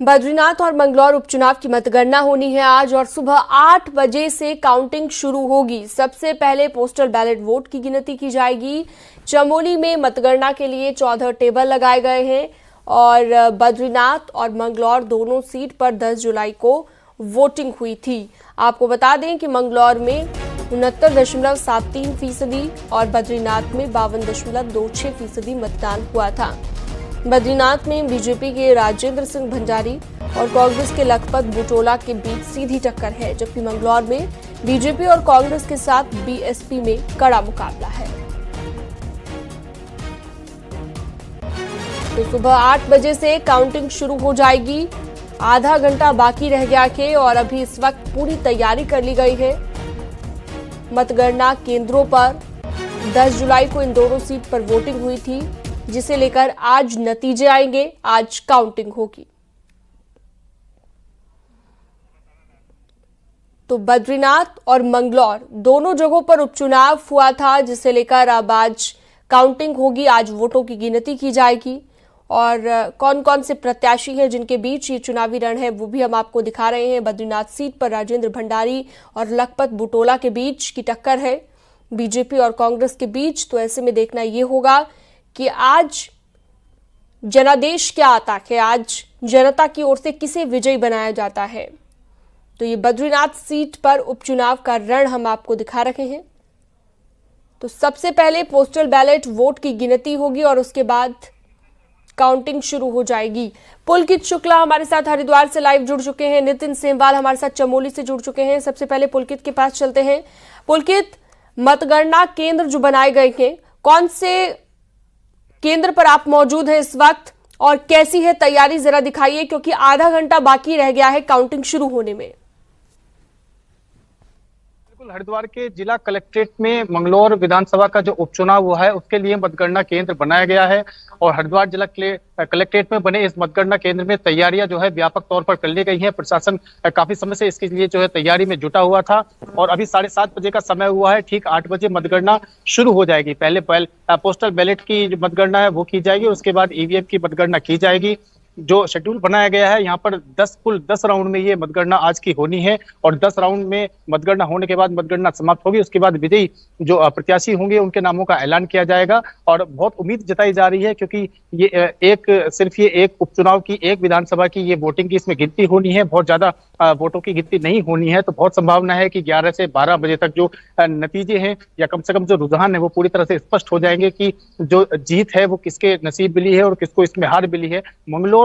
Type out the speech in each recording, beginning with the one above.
बद्रीनाथ और मंगलौर उपचुनाव की मतगणना होनी है आज और सुबह 8 बजे से काउंटिंग शुरू होगी। सबसे पहले पोस्टल बैलेट वोट की गिनती की जाएगी। चमोली में मतगणना के लिए 14 टेबल लगाए गए हैं और बद्रीनाथ और मंगलौर दोनों सीट पर 10 जुलाई को वोटिंग हुई थी। आपको बता दें कि मंगलौर में 69.73% और बद्रीनाथ में 52.26% मतदान हुआ था। बद्रीनाथ में बीजेपी के राजेंद्र सिंह भंडारी और कांग्रेस के लखपत बुटोला के बीच सीधी टक्कर है, जबकि मंगलौर में बीजेपी और कांग्रेस के साथ बीएसपी में कड़ा मुकाबला है। तो सुबह 8 बजे से काउंटिंग शुरू हो जाएगी। आधा घंटा बाकी रह गया है और अभी इस वक्त पूरी तैयारी कर ली गई है। मतगणना केंद्रों पर 10 जुलाई को इन दोनों सीट पर वोटिंग हुई थी, जिसे लेकर आज नतीजे आएंगे, आज काउंटिंग होगी। तो बद्रीनाथ और मंगलौर दोनों जगहों पर उपचुनाव हुआ था, जिसे लेकर अब आज काउंटिंग होगी। आज वोटों की गिनती की जाएगी और कौन कौन से प्रत्याशी हैं जिनके बीच ये चुनावी रण है वो भी हम आपको दिखा रहे हैं। बद्रीनाथ सीट पर राजेंद्र भंडारी और लखपत बुटोला के बीच की टक्कर है, बीजेपी और कांग्रेस के बीच। तो ऐसे में देखना ये होगा कि आज जनादेश क्या आता है, आज जनता की ओर से किसे विजयी बनाया जाता है। तो ये बद्रीनाथ सीट पर उपचुनाव का रण हम आपको दिखा रहे हैं। तो सबसे पहले पोस्टल बैलेट वोट की गिनती होगी और उसके बाद काउंटिंग शुरू हो जाएगी। पुलकित शुक्ला हमारे साथ हरिद्वार से लाइव जुड़ चुके हैं, नितिन सेमवाल हमारे साथ चमोली से जुड़ चुके हैं। सबसे पहले पुलकित के पास चलते हैं। पुलकित, मतगणना केंद्र जो बनाए गए हैं, कौन से केंद्र पर आप मौजूद हैं इस वक्त और कैसी है तैयारी, जरा दिखाइए, क्योंकि आधा घंटा बाकी रह गया है काउंटिंग शुरू होने में। हरिद्वार के जिला कलेक्ट्रेट में मंगलौर विधानसभा का जो उपचुनाव हुआ है उसके लिए मतगणना केंद्र बनाया गया है और हरिद्वार जिला कलेक्ट्रेट में बने इस मतगणना केंद्र में तैयारियां जो है व्यापक तौर पर कर ली गई हैं। प्रशासन काफी समय से इसके लिए जो है तैयारी में जुटा हुआ था और अभी 7:30 बजे का समय हुआ है। ठीक 8 बजे मतगणना शुरू हो जाएगी। पहले पोस्टल बैलेट की मतगणना है वो की जाएगी, उसके बाद ईवीएम की मतगणना की जाएगी। जो शेड्यूल बनाया गया है यहाँ पर कुल 10 राउंड में ये मतगणना आज की होनी है और 10 राउंड में मतगणना होने के बाद मतगणना समाप्त होगी। उसके बाद विजयी जो प्रत्याशी होंगे उनके नामों का ऐलान किया जाएगा और बहुत उम्मीद जताई जा रही है, क्योंकि ये सिर्फ एक उपचुनाव की, एक विधानसभा की ये वोटिंग की इसमें गिनती होनी है। बहुत ज्यादा वोटों की गिनती नहीं होनी है, तो बहुत संभावना है कि 11 से 12 बजे तक जो नतीजे हैं या कम से कम जो रुझान है वो पूरी तरह से स्पष्ट हो जाएंगे कि जो जीत है वो किसके नसीब मिली है और किसको इसमें हार मिली है। मंगलौर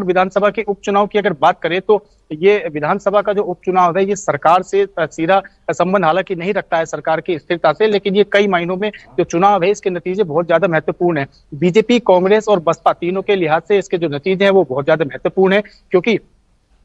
विधानसभा के उपचुनाव की अगर बात करें तो ये विधानसभा का जो उपचुनाव है ये सरकार से सीधा संबंध हालांकि नहीं रखता है, सरकार की स्थिरता से, लेकिन ये कई मायनों में जो चुनाव है इसके नतीजे बहुत ज्यादा महत्वपूर्ण है। बीजेपी, कांग्रेस और बसपा तीनों के लिहाज से इसके जो नतीजे हैं वो बहुत ज्यादा महत्वपूर्ण है, क्योंकि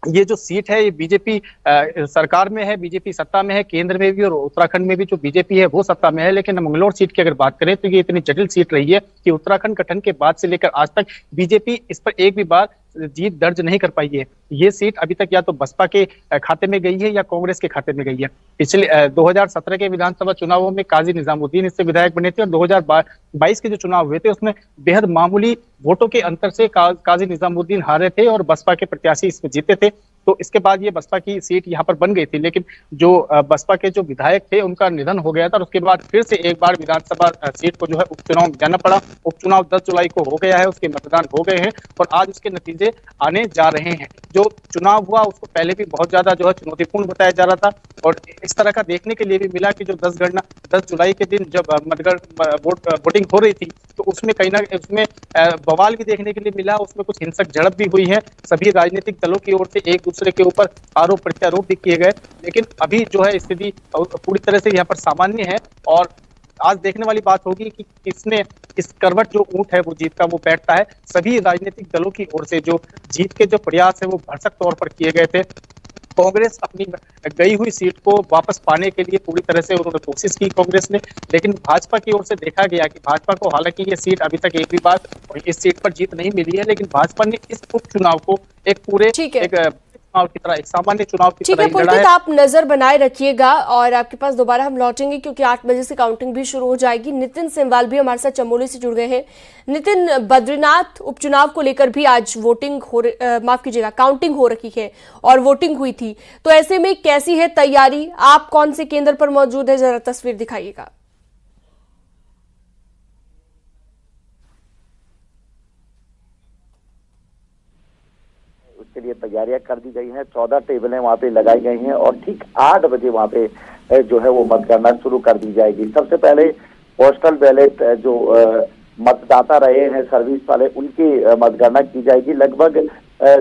ये जो सीट है ये बीजेपी सरकार में है, बीजेपी सत्ता में है, केंद्र में भी और उत्तराखंड में भी जो बीजेपी है वो सत्ता में है। लेकिन मंगलौर सीट की अगर बात करें तो ये इतनी जटिल सीट रही है कि उत्तराखंड गठन के बाद से लेकर आज तक बीजेपी इस पर एक भी बार जीत दर्ज नहीं कर पाई है। ये सीट अभी तक या तो बसपा के खाते में गई है या कांग्रेस के खाते में गई है। पिछले 2017 के विधानसभा चुनावों में काजी निजामुद्दीन इससे विधायक बने थे और 2022 के जो चुनाव हुए थे उसमें बेहद मामूली वोटों के अंतर से काजी निजामुद्दीन हारे थे और बसपा के प्रत्याशी इसमें जीते थे। तो इसके बाद ये बसपा की सीट यहाँ पर बन गई थी, लेकिन जो बसपा के जो विधायक थे उनका निधन हो गया था और उसके बाद फिर से एक बार विधानसभा सीट को जो है उपचुनाव जाना पड़ा। उपचुनाव 10 जुलाई को हो गया है, उसके मतदान हो गए हैं और आज उसके नतीजे आने जा रहे हैं। जो चुनाव हुआ उसको पहले भी बहुत ज्यादा जो है चुनौतीपूर्ण बताया जा रहा था और इस तरह का देखने के लिए भी मिला कि जो 10 जुलाई के दिन जब वोटिंग हो रही थी तो उसमें कहीं ना उसमें बवाल भी देखने के लिए मिला, उसमें कुछ हिंसक झड़प भी हुई है। सभी राजनीतिक दलों की ओर से एक दूसरे के ऊपर आरोप प्रत्यारोप भी किए गए, लेकिन अभी जो है स्थिति पूरी तरह से यहाँ पर सामान्य है और आज देखने वाली बात होगी कि किसने इस करवट जो ऊंट है वो जीत का वो बैठता है। सभी राजनीतिक दलों की ओर से जो जीत के जो प्रयास है वो भरसक तौर पर किए गए थे। कांग्रेस अपनी गई हुई सीट को वापस पाने के लिए पूरी तरह से उन्होंने कोशिश की कांग्रेस ने, लेकिन भाजपा की ओर से देखा गया कि भाजपा को हालांकि ये सीट अभी तक एक भी बार इस सीट पर जीत नहीं मिली है, लेकिन भाजपा ने इस उपचुनाव को एक पूरे चुनाव की तरह, एक सामान्य चुनाव की ठीक तरह है ही लड़ा पुलकित, है। आप नजर बनाए रखिएगा और आपके पास दोबारा हम लौटेंगे क्योंकि 8 बजे से काउंटिंग भी शुरू हो जाएगी। नितिन सेमवाल भी हमारे साथ चमोली से जुड़ गए हैं। नितिन, बद्रीनाथ उपचुनाव को लेकर भी आज काउंटिंग हो रखी है और वोटिंग हुई थी, तो ऐसे में कैसी है तैयारी? आप कौन से केंद्र पर मौजूद है, जरा तस्वीर दिखाइएगा। के लिए तैयारियां कर दी गई हैं। 14 टेबलें वहां पे लगाई गई हैं और ठीक 8 बजे वहां पे जो है वो मतगणना शुरू कर दी जाएगी। सबसे पहले पोस्टल बैलेट जो मतदाता रहे हैं सर्विस वाले, उनकी मतगणना की जाएगी। लगभग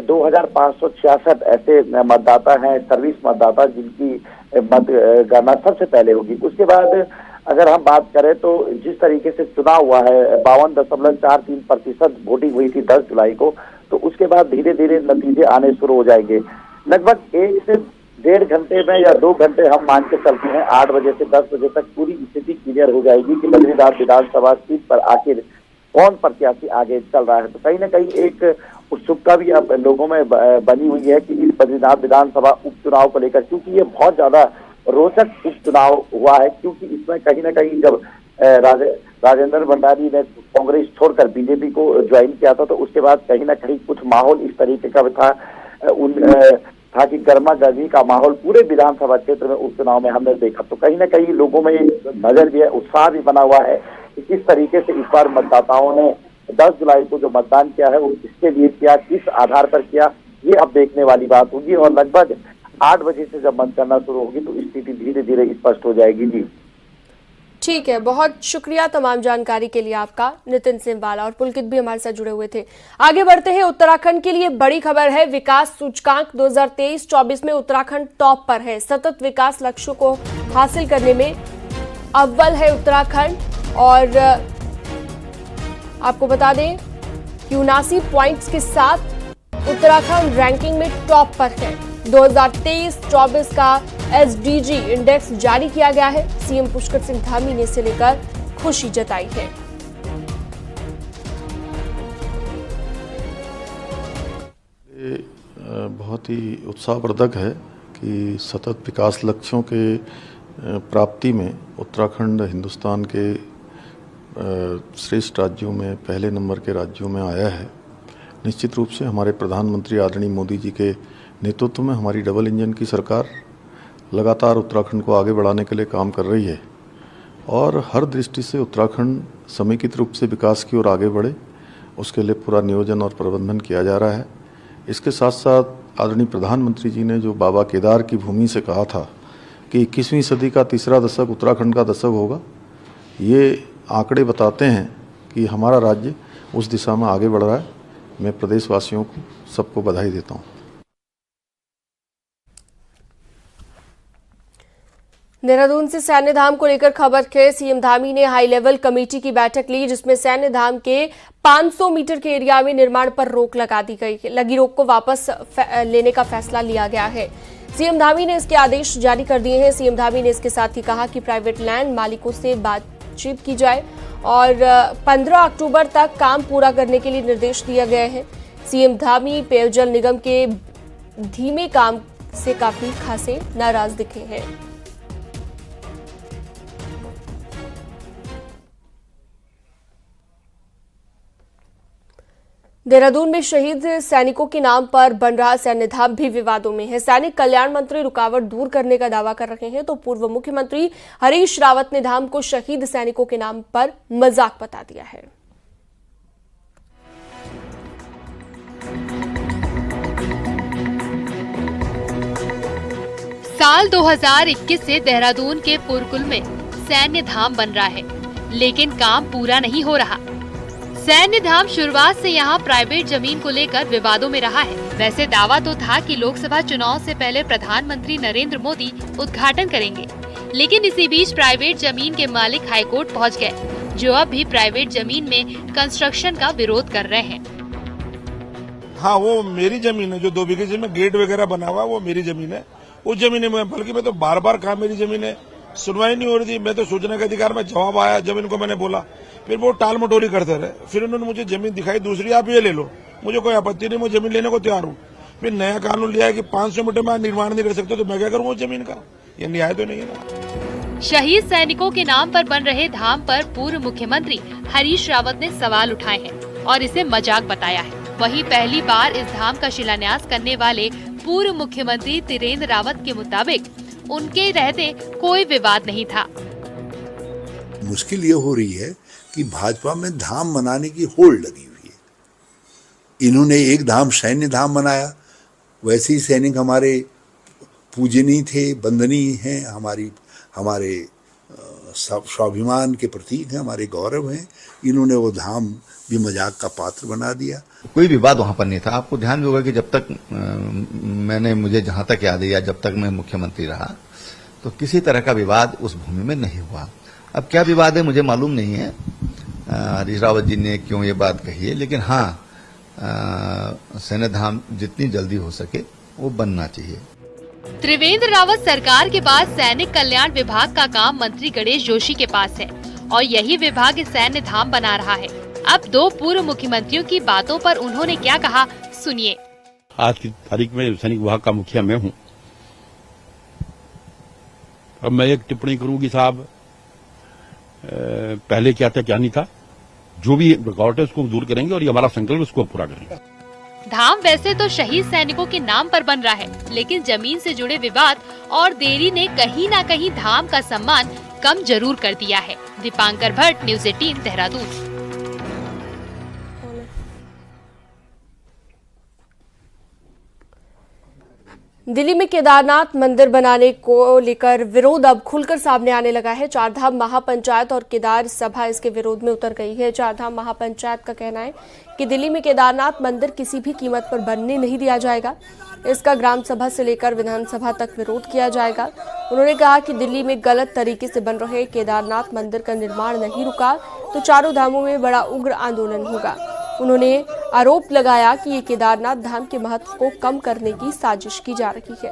2566 ऐसे मतदाता हैं, सर्विस मतदाता, जिनकी मतगणना सबसे पहले होगी। उसके बाद अगर हम बात करें तो जिस तरीके से चुनाव हुआ है, 52.43% वोटिंग हुई थी 10 जुलाई को, तो उसके बाद धीरे धीरे नतीजे आने शुरू हो जाएंगे। लगभग 1 से 1.5 घंटे में या 2 घंटे हम मान के चलते हैं, 8 बजे से 10 बजे तक पूरी स्थिति क्लियर हो जाएगी कि बद्रीनाथ विधानसभा सीट पर आखिर कौन प्रत्याशी आगे चल रहा है। तो कहीं ना कहीं एक उत्सुकता भी अब लोगों में बनी हुई है कि इस बद्रीनाथ विधानसभा उपचुनाव को लेकर, क्योंकि ये बहुत ज्यादा रोचक उपचुनाव हुआ है। क्योंकि इसमें कहीं ना कहीं जब राजेंद्र भंडारी ने कांग्रेस छोड़कर बीजेपी को ज्वाइन किया था, तो उसके बाद कहीं ना कहीं कुछ माहौल इस तरीके का था कि गर्मा गर्मी का माहौल पूरे विधानसभा क्षेत्र में उपचुनाव में हमने देखा। तो कहीं ना कहीं लोगों में नजर भी है, उत्साह भी बना हुआ है कि किस तरीके से इस बार मतदाताओं ने 10 जुलाई को जो मतदान किया है वो किसके लिए किया, किस आधार पर किया, ये अब देखने वाली बात होगी। और लगभग 8 बजे से जब मतगणना शुरू होगी तो स्थिति धीरे धीरे स्पष्ट हो जाएगी। जी ठीक है, बहुत शुक्रिया तमाम जानकारी के लिए आपका, नितिन सेमवाल। और पुलकित भी हमारे साथ जुड़े हुए थे। आगे बढ़ते हैं, उत्तराखंड के लिए बड़ी खबर है। विकास सूचकांक 2023-24 में उत्तराखंड टॉप पर है। सतत विकास लक्ष्यों को हासिल करने में अव्वल है उत्तराखंड। और आपको बता दें कि 79 पॉइंट्स के साथ उत्तराखंड रैंकिंग में टॉप पर है। 2023-24 का SDG इंडेक्स जारी किया गया है। सीएम पुष्कर सिंह धामी ने इसे लेकर खुशी जताई है। ये बहुत ही उत्साहवर्धक है कि सतत विकास लक्ष्यों के प्राप्ति में उत्तराखंड हिंदुस्तान के श्रेष्ठ राज्यों में पहले नंबर के राज्यों में आया है। निश्चित रूप से हमारे प्रधानमंत्री आदरणीय मोदी जी के नेतृत्व में हमारी डबल इंजन की सरकार लगातार उत्तराखंड को आगे बढ़ाने के लिए काम कर रही है और हर दृष्टि से उत्तराखंड समेकित रूप से विकास की ओर आगे बढ़े, उसके लिए पूरा नियोजन और प्रबंधन किया जा रहा है। इसके साथ साथ आदरणीय प्रधानमंत्री जी ने जो बाबा केदार की भूमि से कहा था कि 21वीं सदी का तीसरा दशक उत्तराखंड का दशक होगा, ये आंकड़े बताते हैं कि हमारा राज्य उस दिशा में आगे बढ़ रहा है। मैं प्रदेशवासियों को सबको बधाई देता हूँ। देहरादून से सैन्य धाम को लेकर खबर है। सीएम धामी ने हाई लेवल कमेटी की बैठक ली, जिसमें सैन्य धाम के 500 मीटर के एरिया में निर्माण पर रोक लगा दी गई है। लगी रोक को वापस लेने का फैसला लिया गया है। सीएम धामी ने इसके आदेश जारी कर दिए हैं। सीएम धामी ने इसके साथ ही कहा कि प्राइवेट लैंड मालिकों से बातचीत की जाए और 15 अक्टूबर तक काम पूरा करने के लिए निर्देश दिए गए हैं। सीएम धामी पेयजल निगम के धीमे काम से काफी खासे नाराज दिखे हैं। देहरादून में शहीद सैनिकों के नाम पर बन रहा सैन्य धाम भी विवादों में है। सैनिक कल्याण मंत्री रुकावट दूर करने का दावा कर रहे हैं, तो पूर्व मुख्यमंत्री हरीश रावत ने धाम को शहीद सैनिकों के नाम पर मजाक बता दिया है। साल 2021 से देहरादून के पुरकुल में सैन्य धाम बन रहा है, लेकिन काम पूरा नहीं हो रहा। सैन्य धाम शुरुआत से यहाँ प्राइवेट जमीन को लेकर विवादों में रहा है। वैसे दावा तो था कि लोकसभा चुनाव से पहले प्रधानमंत्री नरेंद्र मोदी उद्घाटन करेंगे, लेकिन इसी बीच प्राइवेट जमीन के मालिक हाईकोर्ट पहुँच गए, जो अब भी प्राइवेट जमीन में कंस्ट्रक्शन का विरोध कर रहे हैं। हाँ, वो मेरी जमीन है, जो 2 बीघे जिसमें गेट वगैरह बना हुआ वो मेरी जमीन है। उस जमीन में बल्कि मैं तो बार बार कहा मेरी जमीन है, सुनवाई नहीं हो रही थी। मैं तो सूचना के अधिकार में जवाब आया जब इनको मैंने बोला, फिर वो टाल मटोली करते रहे। फिर उन्होंने मुझे जमीन दिखाई दूसरी, आप ये ले लो, मुझे कोई आपत्ति नहीं, मैं जमीन लेने को तैयार हूँ। फिर नया कानून लिया है कि 500 मीटर में निर्माण नहीं रह सकते, तो मैं क्या करूँ उस जमीन का? ये न्याय तो नहीं है ना। शहीद सैनिकों के नाम पर बन रहे धाम पर पूर्व मुख्यमंत्री हरीश रावत ने सवाल उठाए हैं और इसे मजाक बताया है। वहीं पहली बार इस धाम का शिलान्यास करने वाले पूर्व मुख्यमंत्री त्रिवेंद्र रावत के मुताबिक उनके रहते कोई विवाद नहीं था। मुश्किल ये हो रही है कि भाजपा में धाम बनाने की होड़ लगी हुई है। इन्होंने एक धाम सैन्य धाम बनाया, वैसे ही सैनिक हमारे पूजनीय थे, वंदनीय हैं, हमारे स्वाभिमान के प्रतीक हैं, हमारे गौरव हैं। इन्होंने वो धाम भी मजाक का पात्र बना दिया। कोई विवाद वहां पर नहीं था। आपको ध्यान भी होगा कि जब तक मुझे जहां तक याद है या जब तक मैं मुख्यमंत्री रहा, तो किसी तरह का विवाद उस भूमि में नहीं हुआ। अब क्या विवाद है मुझे मालूम नहीं है, हरीश रावत जी ने क्यों ये बात कही है, लेकिन हाँ, सैन्य धाम जितनी जल्दी हो सके वो बनना चाहिए। त्रिवेंद्र रावत सरकार के बाद सैनिक कल्याण विभाग का काम मंत्री गणेश जोशी के पास है और यही विभाग इस सैन्य धाम बना रहा है। अब दो पूर्व मुख्यमंत्रियों की बातों पर उन्होंने क्या कहा, सुनिए। आज की तारीख में सैनिक विभाग का मुखिया मैं हूं। अब मैं एक टिप्पणी करूंगी साहब, पहले क्या था क्या नहीं था, जो भी रुकावट है उसको दूर करेंगे और ये हमारा संकल्प उसको पूरा करेंगे। धाम वैसे तो शहीद सैनिकों के नाम पर बन रहा है, लेकिन जमीन से जुड़े विवाद और देरी ने कहीं न कहीं धाम का सम्मान कम जरूर कर दिया है। दीपांकर भट्ट, न्यूज़ 18 देहरादून। दिल्ली में केदारनाथ मंदिर बनाने को लेकर विरोध अब खुलकर सामने आने लगा है। चारधाम महापंचायत और केदार सभा इसके विरोध में उतर गई है। चारधाम महापंचायत का कहना है कि दिल्ली में केदारनाथ मंदिर किसी भी कीमत पर बनने नहीं दिया जाएगा। इसका ग्राम सभा से लेकर विधानसभा तक विरोध किया जाएगा। उन्होंने कहा कि दिल्ली में गलत तरीके से बन रहे केदारनाथ मंदिर का निर्माण नहीं रुका तो चारों धामों में बड़ा उग्र आंदोलन होगा। उन्होंने आरोप लगाया कि ये केदारनाथ धाम के महत्व को कम करने की साजिश की जा रही है।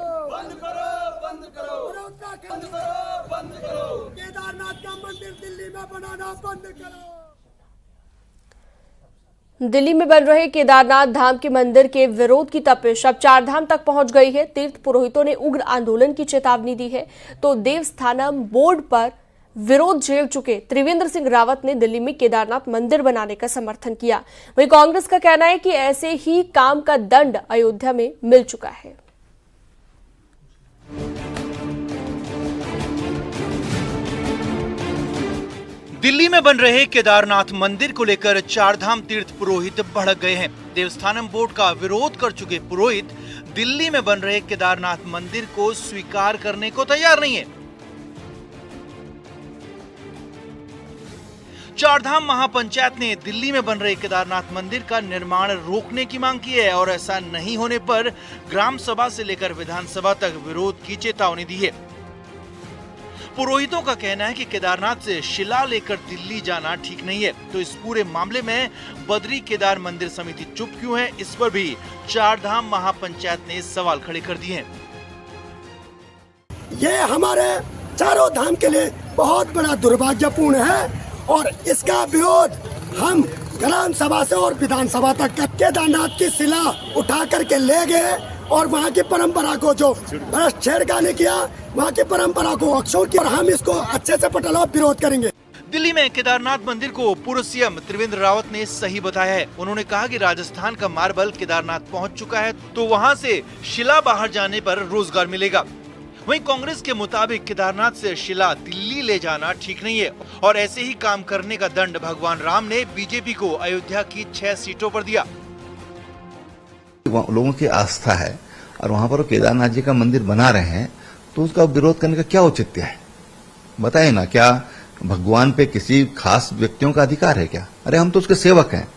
दिल्ली में बन रहे केदारनाथ धाम के मंदिर के विरोध की तपिश अब चारधाम तक पहुंच गई है। तीर्थ पुरोहितों ने उग्र आंदोलन की चेतावनी दी है तो देवस्थानम बोर्ड पर विरोध झेल चुके त्रिवेंद्र सिंह रावत ने दिल्ली में केदारनाथ मंदिर बनाने का समर्थन किया। वहीं कांग्रेस का कहना है कि ऐसे ही काम का दंड अयोध्या में मिल चुका है। दिल्ली में बन रहे केदारनाथ मंदिर को लेकर चारधाम तीर्थ पुरोहित भड़क गए हैं। देवस्थानम बोर्ड का विरोध कर चुके पुरोहित दिल्ली में बन रहे केदारनाथ मंदिर को स्वीकार करने को तैयार नहीं है। चारधाम महापंचायत ने दिल्ली में बन रहे केदारनाथ मंदिर का निर्माण रोकने की मांग की है और ऐसा नहीं होने पर ग्राम सभा से लेकर विधानसभा तक विरोध की चेतावनी दी है। पुरोहितों का कहना है कि केदारनाथ से शिला लेकर दिल्ली जाना ठीक नहीं है, तो इस पूरे मामले में बद्री केदार मंदिर समिति चुप क्यों है, इस पर भी चारधाम महापंचायत ने सवाल खड़े कर दिए हैं। ये हमारे चारों धाम के लिए बहुत बड़ा दुर्भाग्यपूर्ण है और इसका विरोध हम ग्राम सभा से और विधानसभा तक केदारनाथ की शिला उठा करके ले गए और वहाँ की परंपरा को जो भ्रष्ट छेड़खानी किया, वहाँ की परंपरा को अक्षुण्ण किया और हम इसको अच्छे से पटला विरोध करेंगे। दिल्ली में केदारनाथ मंदिर को पूर्व सीएम त्रिवेंद्र रावत ने सही बताया है। उन्होंने कहा कि राजस्थान का मार्बल केदारनाथ पहुँच चुका है तो वहाँ से शिला बाहर जाने पर रोजगार मिलेगा। वहीं कांग्रेस के मुताबिक केदारनाथ से शिला दिल्ली ले जाना ठीक नहीं है और ऐसे ही काम करने का दंड भगवान राम ने बीजेपी को अयोध्या की 6 सीटों पर दिया। लोगों की आस्था है और वहां पर केदारनाथ जी का मंदिर बना रहे हैं तो उसका विरोध करने का क्या औचित्य है, बताइए ना। क्या भगवान पे किसी खास व्यक्तियों का अधिकार है क्या? अरे हम तो उसके सेवक हैं,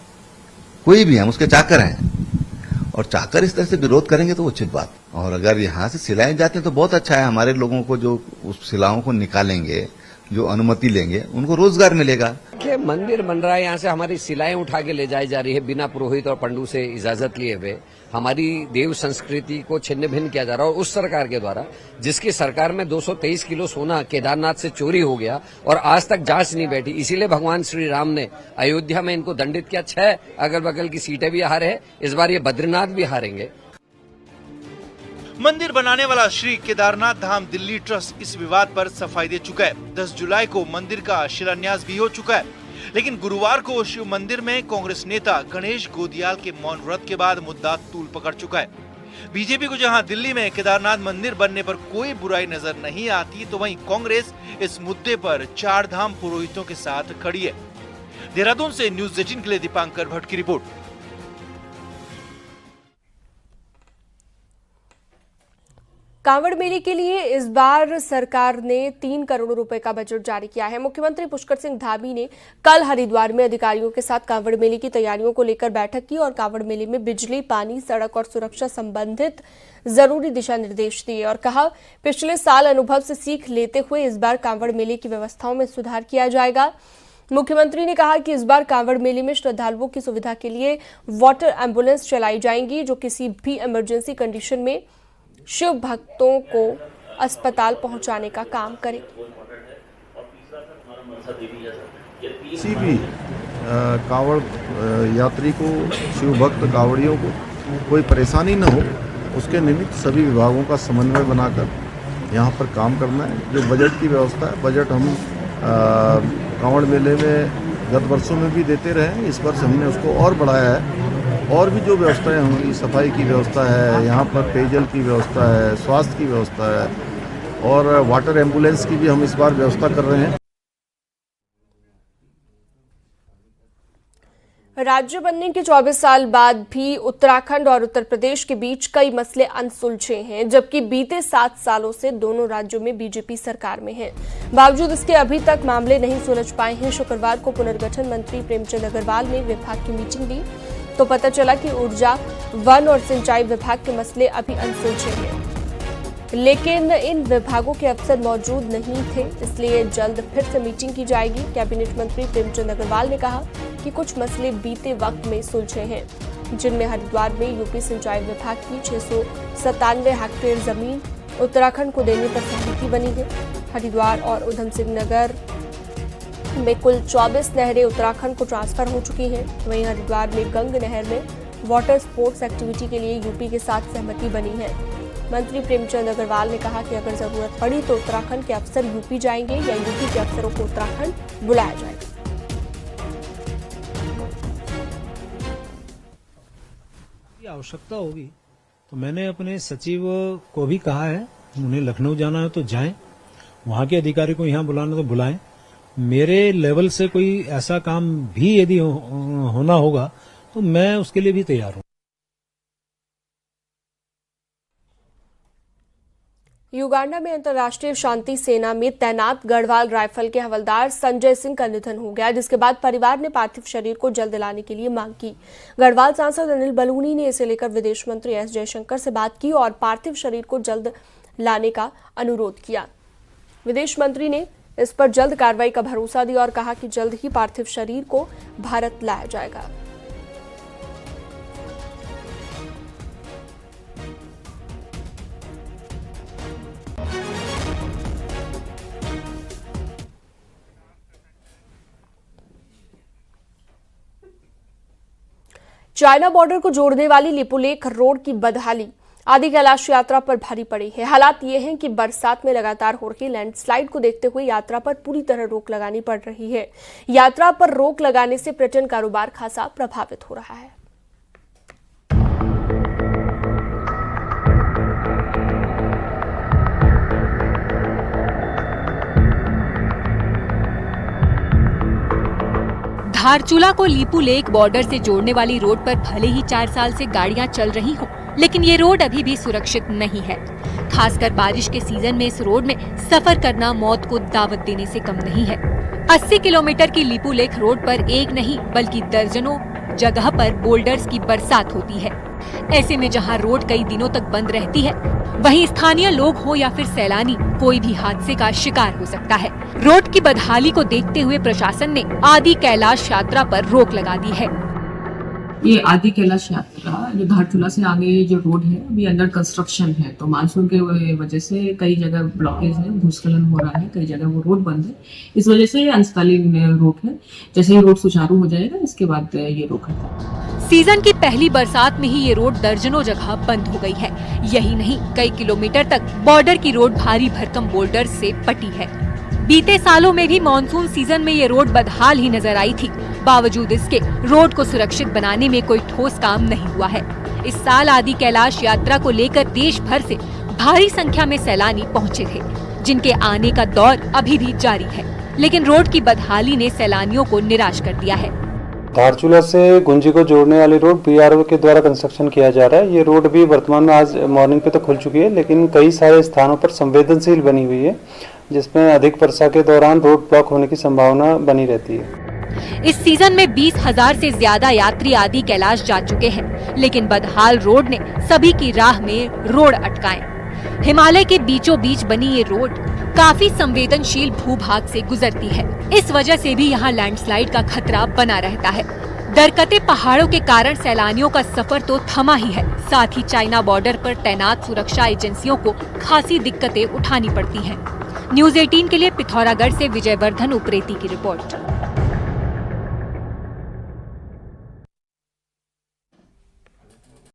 कोई भी हम उसके चाकर हैं और चाकर इस तरह से विरोध करेंगे तो उचित बात। और अगर यहाँ से शिलाएं जाती हैं तो बहुत अच्छा है। हमारे लोगों को जो उस शिलाओं को निकालेंगे, जो अनुमति लेंगे, उनको रोजगार मिलेगा। मंदिर बन रहा है, यहाँ से हमारी शिलाएं उठा के ले जाई जा रही है बिना पुरोहित और पंडू से इजाजत लिए हुए। हमारी देव संस्कृति को छिन्न भिन्न किया जा रहा है और उस सरकार के द्वारा, जिसकी सरकार में 223 किलो सोना केदारनाथ से चोरी हो गया और आज तक जांच नहीं बैठी। इसीलिए भगवान श्री राम ने अयोध्या में इनको दंडित किया। 6 अगल बगल की सीटें भी हारे हैं, इस बार ये बद्रीनाथ भी हारेंगे। मंदिर बनाने वाला श्री केदारनाथ धाम दिल्ली ट्रस्ट इस विवाद पर सफाई दे चुका है। 10 जुलाई को मंदिर का शिलान्यास भी हो चुका है, लेकिन गुरुवार को शिव मंदिर में कांग्रेस नेता गणेश गोदियाल के मौन व्रत के बाद मुद्दा तूल पकड़ चुका है। बीजेपी को जहां दिल्ली में केदारनाथ मंदिर बनने पर कोई बुराई नजर नहीं आती, तो वहीं कांग्रेस इस मुद्दे पर 4 धाम पुरोहितों के साथ खड़ी है। देहरादून से न्यूज़ 18 के लिए दीपांकर भट्ट की रिपोर्ट। कांवड़ मेले के लिए इस बार सरकार ने 3 करोड़ रुपए का बजट जारी किया है। मुख्यमंत्री पुष्कर सिंह धामी ने कल हरिद्वार में अधिकारियों के साथ कांवड़ मेले की तैयारियों को लेकर बैठक की और कांवड़ मेले में बिजली, पानी, सड़क और सुरक्षा संबंधित जरूरी दिशा निर्देश दिए और कहा, पिछले साल अनुभव से सीख लेते हुए इस बार कांवड़ मेले की व्यवस्थाओं में सुधार किया जाएगा। मुख्यमंत्री ने कहा कि इस बार कांवड़ मेले में श्रद्धालुओं की सुविधा के लिए वाटर एम्बुलेंस चलाई जाएंगी, जो किसी भी इमरजेंसी कंडीशन में शिव भक्तों को अस्पताल पहुंचाने का काम करें। किसी भी कांवड़ यात्री को, शिव भक्त कांवड़ियों को कोई परेशानी न हो, उसके निमित्त सभी विभागों का समन्वय बनाकर यहाँ पर काम करना है। जो बजट की व्यवस्था है, बजट हम कांवड़ मेले में गत वर्षों में भी देते रहे, इस वर्ष हमने उसको और बढ़ाया है। और भी जो व्यवस्थाएं होंगी, सफाई की व्यवस्था है, यहाँ पर पेयजल की व्यवस्था है, स्वास्थ्य की व्यवस्था है और वाटर एम्बुलेंस की भी हम इस बार व्यवस्था कर रहे हैं। राज्य बनने के 24 साल बाद भी उत्तराखंड और उत्तर प्रदेश के बीच कई मसले अनसुलझे हैं, जबकि बीते 7 सालों से दोनों राज्यों में बीजेपी सरकार में है। बावजूद इसके अभी तक मामले नहीं सुलझ पाए हैं। शुक्रवार को पुनर्गठन मंत्री प्रेमचंद अग्रवाल ने विभाग की मीटिंग ली तो पता चला कि ऊर्जा, वन और सिंचाई विभाग के मसले अभी अनसुलझे हैं, लेकिन इन विभागों के अफसर मौजूद नहीं थे, इसलिए जल्द फिर से मीटिंग की जाएगी। कैबिनेट मंत्री प्रेमचंद अग्रवाल ने कहा कि कुछ मसले बीते वक्त में सुलझे हैं, जिनमें हरिद्वार में यूपी सिंचाई विभाग की 697 हेक्टेयर जमीन उत्तराखंड को देने पर सहमति बनी है। हरिद्वार और उधम सिंह नगर में कुल 24 नहरें उत्तराखंड को ट्रांसफर हो चुकी हैं। वहीं हरिद्वार में गंग नहर में वाटर स्पोर्ट्स एक्टिविटी के लिए यूपी के साथ सहमति बनी है। मंत्री प्रेमचंद अग्रवाल ने कहा कि अगर जरूरत पड़ी तो उत्तराखंड के अफसर यूपी जाएंगे या यूपी के अफसरों को उत्तराखंड बुलाया जाएगा। आवश्यकता होगी तो मैंने अपने सचिव को भी कहा है, उन्हें लखनऊ जाना है तो जाएं, वहां के अधिकारी को यहाँ बुलाना तो बुलाएं। मेरे लेवल से कोई ऐसा काम भी यदि होना होगा तो मैं उसके लिए भी तैयार हूं। युगांडा में अंतर्राष्ट्रीय शांति सेना में तैनात गढ़वाल राइफल के हवलदार संजय सिंह का निधन हो गया, जिसके बाद परिवार ने पार्थिव शरीर को जल्द लाने के लिए मांग की। गढ़वाल सांसद अनिल बलूनी ने इसे लेकर विदेश मंत्री एस जयशंकर से बात की और पार्थिव शरीर को जल्द लाने का अनुरोध किया। विदेश मंत्री ने इस पर जल्द कार्रवाई का भरोसा दिया और कहा कि जल्द ही पार्थिव शरीर को भारत लाया जाएगा। चाइना बॉर्डर को जोड़ने वाली लिपुलेख रोड की बदहाली आदि कैलाश यात्रा पर भारी पड़ी है। हालात ये हैं कि बरसात में लगातार हो रही लैंडस्लाइड को देखते हुए यात्रा पर पूरी तरह रोक लगानी पड़ रही है। यात्रा पर रोक लगाने से पर्यटन कारोबार खासा प्रभावित हो रहा है। धारचूला को लिपुलेख बॉर्डर से जोड़ने वाली रोड पर भले ही 4 साल से गाड़ियां चल रही हों, लेकिन ये रोड अभी भी सुरक्षित नहीं है। खासकर बारिश के सीजन में इस रोड में सफर करना मौत को दावत देने से कम नहीं है। 80 किलोमीटर की लिपुलेख रोड पर एक नहीं बल्कि दर्जनों जगह पर बोल्डर्स की बरसात होती है। ऐसे में जहां रोड कई दिनों तक बंद रहती है, वहीं स्थानीय लोग हो या फिर सैलानी कोई भी हादसे का शिकार हो सकता है। रोड की बदहाली को देखते हुए प्रशासन ने आदि कैलाश यात्रा पर रोक लगा दी है। ये आदि कैलाश यात्रा जो धारचूला से आगे जो रोड है अभी अंडर कंस्ट्रक्शन है, तो मानसून के वजह से कई जगह ब्लॉकेज है, भूस्खलन हो रहा है, कई जगह वो रोड बंद है। इस वजह से अंशकालीन रोक है। जैसे ही रोड सुचारू हो जाएगा इसके बाद ये रोक है। सीजन की पहली बरसात में ही ये रोड दर्जनों जगह बंद हो गई है। यही नहीं, कई किलोमीटर तक बॉर्डर की रोड भारी भरकम बोल्डर से पटी है। बीते सालों में भी मानसून सीजन में ये रोड बदहाल ही नजर आई थी। बावजूद इसके रोड को सुरक्षित बनाने में कोई ठोस काम नहीं हुआ है। इस साल आदि कैलाश यात्रा को लेकर देश भर से भारी संख्या में सैलानी पहुंचे थे, जिनके आने का दौर अभी भी जारी है। लेकिन रोड की बदहाली ने सैलानियों को निराश कर दिया है। धारचूला से गुंजी को जोड़ने वाली रोड बीआरओ के द्वारा कंस्ट्रक्शन किया जा रहा है। ये रोड भी वर्तमान में आज मॉर्निंग पे तो खुल चुकी है, लेकिन कई सारे स्थानों पर संवेदनशील बनी हुई है, जिसमें अधिक वर्षा के दौरान रोड ब्लॉक होने की संभावना बनी रहती है। इस सीजन में 20,000 से ज्यादा यात्री आदि कैलाश जा चुके हैं, लेकिन बदहाल रोड ने सभी की राह में रोड अटकाए। हिमालय के बीचों बीच बनी ये रोड काफी संवेदनशील भूभाग से गुजरती है। इस वजह से भी यहाँ लैंडस्लाइड का खतरा बना रहता है। दरकते पहाड़ों के कारण सैलानियों का सफर तो थमा ही है, साथ ही चाइना बॉर्डर पर तैनात सुरक्षा एजेंसियों को खासी दिक्कतें उठानी पड़ती हैं। न्यूज़ 18 के लिए पिथौरागढ़ से विजयवर्धन उप्रेती की रिपोर्ट।